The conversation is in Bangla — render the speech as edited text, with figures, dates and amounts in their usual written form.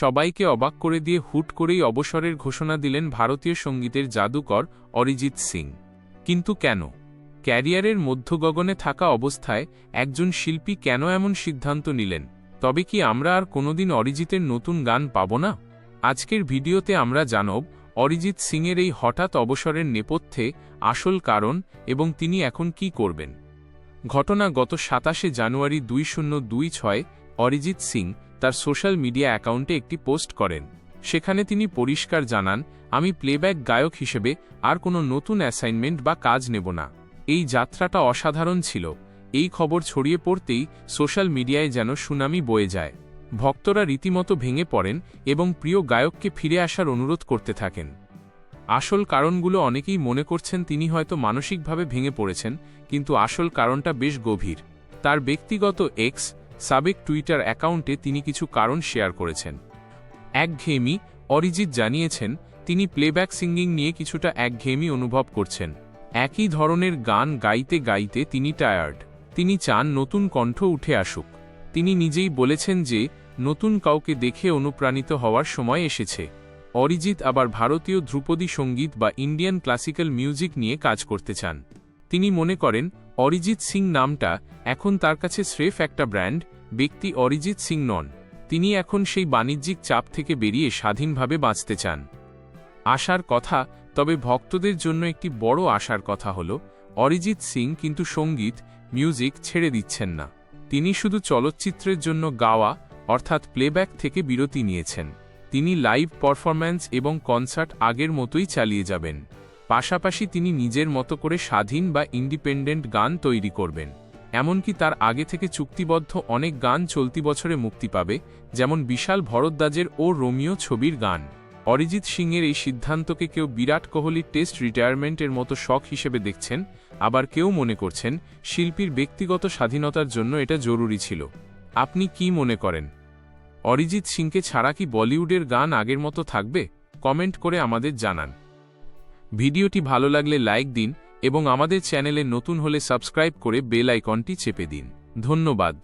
সবাইকে অবাক করে দিয়ে হুট করেই অবসরের ঘোষণা দিলেন ভারতীয় সঙ্গীতের জাদুকর অরিজিৎ সিং। কিন্তু কেন? ক্যারিয়ারের মধ্যগগনে থাকা অবস্থায় একজন শিল্পী কেন এমন সিদ্ধান্ত নিলেন? তবে কি আমরা আর কোনোদিন অরিজিতের নতুন গান পাব না? আজকের ভিডিওতে আমরা জানব অরিজিৎ সিংয়ের এই হঠাৎ অবসরের নেপথ্যে আসল কারণ এবং তিনি এখন কি করবেন। ঘটনা গত ২৭ জানুয়ারি ২০২৬ অরিজিৎ সিং তার সোশ্যাল মিডিয়া অ্যাকাউন্টে একটি পোস্ট করেন। সেখানে তিনি পরিষ্কার জানান, আমি প্লেব্যাক গায়ক হিসেবে আর কোনো নতুন অ্যাসাইনমেন্ট বা কাজ নেব না। এই যাত্রাটা অসাধারণ ছিল। এই খবর ছড়িয়ে পড়তেই সোশ্যাল মিডিয়ায় যেন সুনামি বয়ে যায়। ভক্তরা রীতিমতো ভেঙে পড়েন এবং প্রিয় গায়ককে ফিরে আসার অনুরোধ করতে থাকেন। আসল কারণগুলো অনেকেই মনে করছেন তিনি হয়তো মানসিকভাবে ভেঙে পড়েছেন, কিন্তু আসল কারণটা বেশ গভীর। তার ব্যক্তিগত এক্স সাবেক টুইটার অ্যাকাউন্টে তিনি কিছু কারণ শেয়ার করেছেন। একঘেয়েমি। অরিজিৎ জানিয়েছেন তিনি প্লেব্যাক সিঙ্গিং নিয়ে কিছুটা একঘেয়েমি অনুভব করছেন। একই ধরনের গান গাইতে গাইতে তিনি টায়ার্ড। তিনি চান নতুন কণ্ঠ উঠে আসুক। তিনি নিজেই বলেছেন যে নতুন কাউকে দেখে অনুপ্রাণিত হওয়ার সময় এসেছে। অরিজিৎ আবার ভারতীয় ধ্রুপদী সঙ্গীত বা ইন্ডিয়ান ক্লাসিক্যাল মিউজিক নিয়ে কাজ করতে চান। তিনি মনে করেন অরিজিৎ সিং নামটা এখন তার কাছে স্রেফ একটা ব্র্যান্ড, ব্যক্তি অরিজিৎ সিং নন। তিনি এখন সেই বাণিজ্যিক চাপ থেকে বেরিয়ে স্বাধীনভাবে বাঁচতে চান। আশার কথা, তবে ভক্তদের জন্য একটি বড় আশার কথা হল অরিজিৎ সিং কিন্তু সঙ্গীত মিউজিক ছেড়ে দিচ্ছেন না। তিনি শুধু চলচ্চিত্রের জন্য গাওয়া অর্থাৎ প্লেব্যাক থেকে বিরতি নিয়েছেন। তিনি লাইভ পারফরম্যান্স এবং কনসার্ট আগের মতোই চালিয়ে যাবেন। পাশাপাশি তিনি নিজের মতো করে স্বাধীন বা ইন্ডিপেন্ডেন্ট গান তৈরি করবেন। এমনকি তার আগে থেকে চুক্তিবদ্ধ অনেক গান চলতি বছরে মুক্তি পাবে, যেমন বিশাল ভরদ্বাজের ও রোমিও ছবির গান। অরিজিৎ সিংয়ের এই সিদ্ধান্তকে কেউ বিরাট কোহলির টেস্ট রিটায়ারমেন্টের মতো শখ হিসেবে দেখছেন, আবার কেউ মনে করছেন শিল্পীর ব্যক্তিগত স্বাধীনতার জন্য এটা জরুরি ছিল। আপনি কি মনে করেন? অরিজিৎ সিংকে ছাড়া কি বলিউডের গান আগের মতো থাকবে? কমেন্ট করে আমাদের জানান। ভিডিওটি ভালো লাগলে লাইক দিন এবং আমাদের চ্যানেলে নতুন হলে সাবস্ক্রাইব করে বেল আইকনটি চেপে দিন। ধন্যবাদ।